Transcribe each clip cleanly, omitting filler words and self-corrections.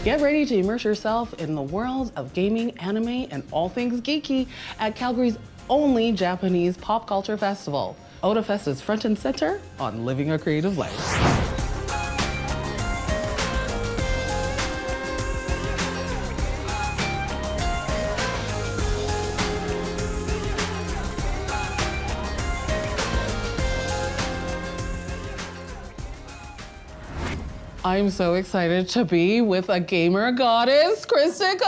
Get ready to immerse yourself in the world of gaming, anime, and all things geeky at Calgary's only Japanese pop culture festival. Otafest is front and center on living a creative life. I'm so excited to be with a gamer goddess, Kristicles.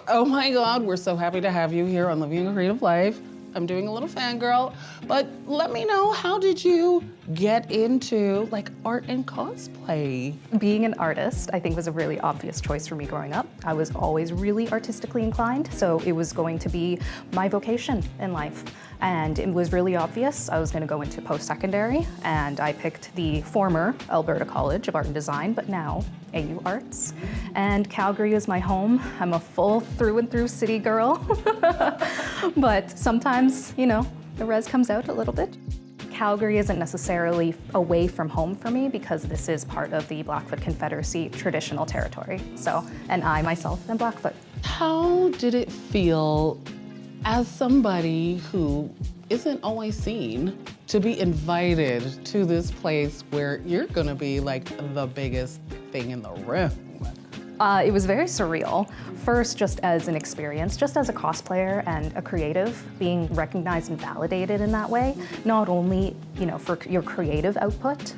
Oh my God, we're so happy to have you here on Living a Creative Life. I'm doing a little fangirl, but let me know, how did you get into like art and cosplay? Being an artist, I think, was a really obvious choice for me growing up. I was always really artistically inclined, so it was going to be my vocation in life. And it was really obvious. I was going to go into post-secondary, and I picked the former Alberta College of Art and Design, but now AUArts. And Calgary is my home. I'm a full through and through city girl. But sometimes, you know, the res comes out a little bit. Calgary isn't necessarily away from home for me because this is part of the Blackfoot Confederacy traditional territory. So, and I myself am Blackfoot. How did it feel as somebody who isn't always seen to be invited to this place where you're gonna be like the biggest thing in the room? It was very surreal. First, just as an experience, just as a cosplayer and a creative, being recognized and validated in that way, not only, you know, for your creative output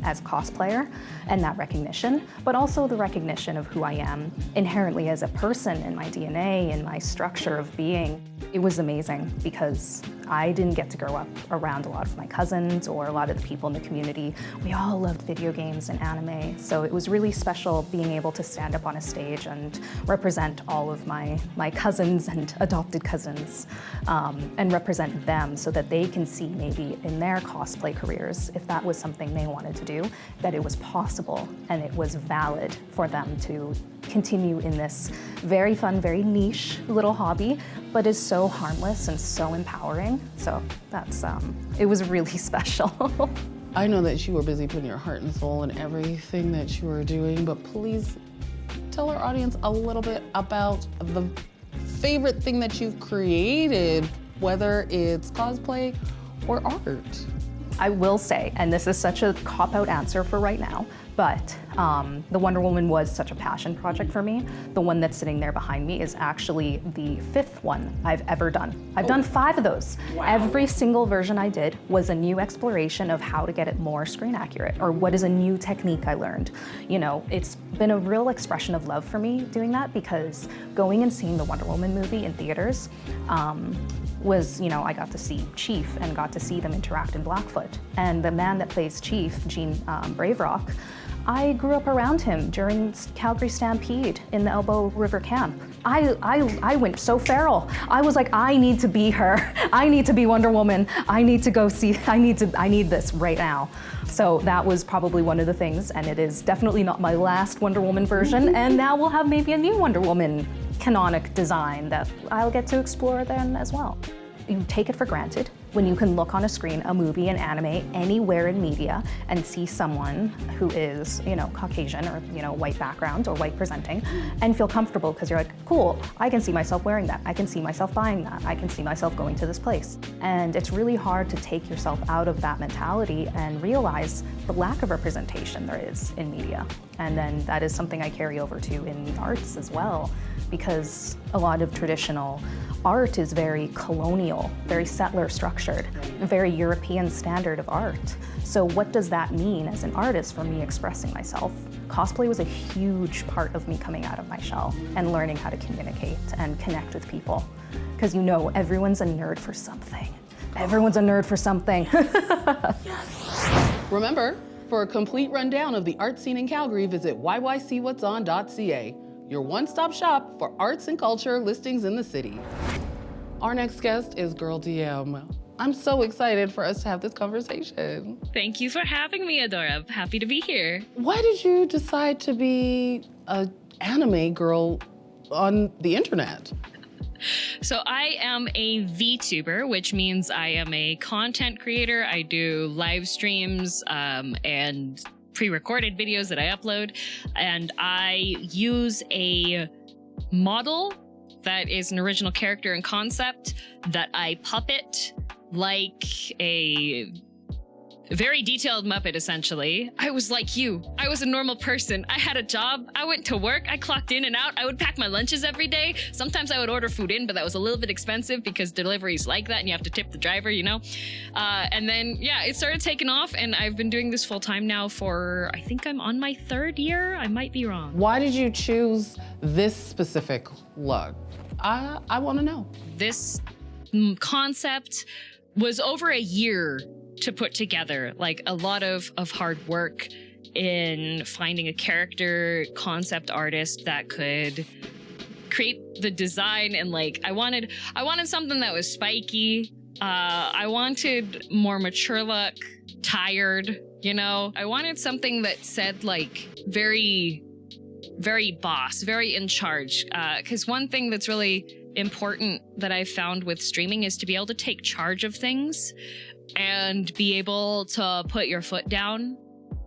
as a cosplayer and that recognition, but also the recognition of who I am inherently as a person in my DNA and my structure of being. It was amazing because I didn't get to grow up around a lot of my cousins or a lot of the people in the community. We all loved video games and anime, so it was really special being able to stand up on a stage and represent all of my cousins and adopted cousins and represent them so that they can see maybe in their cosplay careers, if that was something they wanted to do, that it was possible and it was valid for them to continue in this very fun, very niche little hobby, but is so harmless and so empowering. So that's, it was really special. I know that you were busy putting your heart and soul in everything that you were doing, but please tell our audience a little bit about the favorite thing that you've created, whether it's cosplay or art. I will say, and this is such a cop-out answer for right now, but the Wonder Woman was such a passion project for me. The one that's sitting there behind me is actually the 5th one I've ever done. I've done 5 of those. Wow. Every single version I did was a new exploration of how to get it more screen accurate, or what is a new technique I learned. You know, it's been a real expression of love for me doing that, because going and seeing the Wonder Woman movie in theaters was, you know, I got to see Chief and got to see them interact in Blackfoot. And the man that plays Chief, Gene Braverock, I grew up around him during Calgary Stampede in the Elbow River Camp. I went so feral. I was like, I need to be her. I need to be Wonder Woman. I need to go see, I need this right now. So that was probably one of the things, and it is definitely not my last Wonder Woman version, and now we'll have maybe a new Wonder Woman canonic design that I'll get to explore then as well. You take it for granted when you can look on a screen, a movie, an anime, anywhere in media, and see someone who is, you know, Caucasian or, you know, white background or white presenting, and feel comfortable because you're like, cool, I can see myself wearing that. I can see myself buying that. I can see myself going to this place. And it's really hard to take yourself out of that mentality and realize the lack of representation there is in media. And then that is something I carry over to in the arts as well, because a lot of traditional art is very colonial, very settler structured, a very European standard of art. So what does that mean as an artist for me expressing myself? Cosplay was a huge part of me coming out of my shell and learning how to communicate and connect with people. Because, you know, everyone's a nerd for something. Everyone's a nerd for something. Yes. Remember, for a complete rundown of the art scene in Calgary, visit yycwhatson.ca. Your one-stop shop for arts and culture listings in the city. Our next guest is Girl DM. I'm so excited for us to have this conversation. Thank you for having me, Adora. I'm happy to be here. Why did you decide to be an anime girl on the internet? So I am a VTuber, which means I am a content creator. I do live streams and pre-recorded videos that I upload, and I use a model that is an original character and concept that I puppet like a very detailed Muppet, essentially. I was like you. I was a normal person. I had a job. I went to work. I clocked in and out. I would pack my lunches every day. Sometimes I would order food in, but that was a little bit expensive because deliveries like that and you have to tip the driver, you know? And then, yeah, it started taking off, and I've been doing this full time now for, I think I'm on my 3rd year. I might be wrong. Why did you choose this specific look? I want to know. This concept was over a year to put together, like a lot of hard work in finding a character concept artist that could create the design. And like I wanted something that was spiky. I wanted more mature look, tired, you know. I wanted something that said like very boss, very in charge. Because one thing that's really important that I've found with streaming is to be able to take charge of things and be able to put your foot down,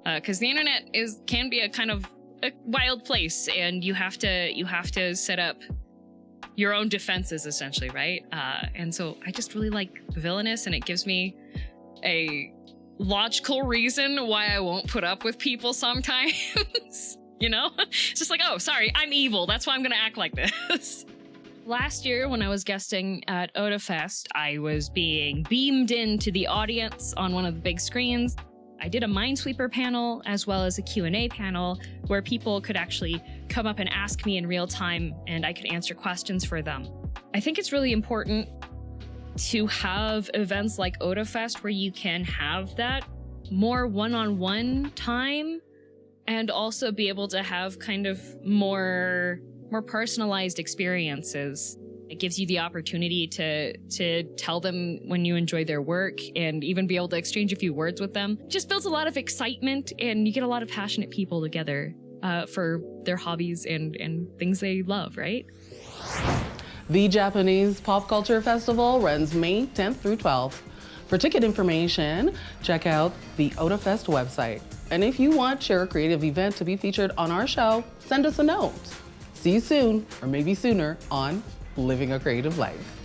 because the internet can be a kind of a wild place, and you have to set up your own defenses, essentially, right? And so I just really like villainous, and it gives me a logical reason why I won't put up with people sometimes. You know, it's just like, oh, sorry, I'm evil. That's why I'm gonna act like this. Last year, when I was guesting at Otafest, I was being beamed into the audience on one of the big screens. I did a Minesweeper panel as well as a Q&A panel where people could actually come up and ask me in real time, and I could answer questions for them. I think it's really important to have events like Otafest where you can have that more one-on-one time, and also be able to have kind of more personalized experiences. It gives you the opportunity to tell them when you enjoy their work, and even be able to exchange a few words with them. It just builds a lot of excitement, and you get a lot of passionate people together for their hobbies and things they love, right? The Japanese Pop Culture Festival runs May 10th through 12th. For ticket information, check out the Otafest website. And if you want your creative event to be featured on our show, send us a note. See you soon, or maybe sooner, on Living a Creative Life.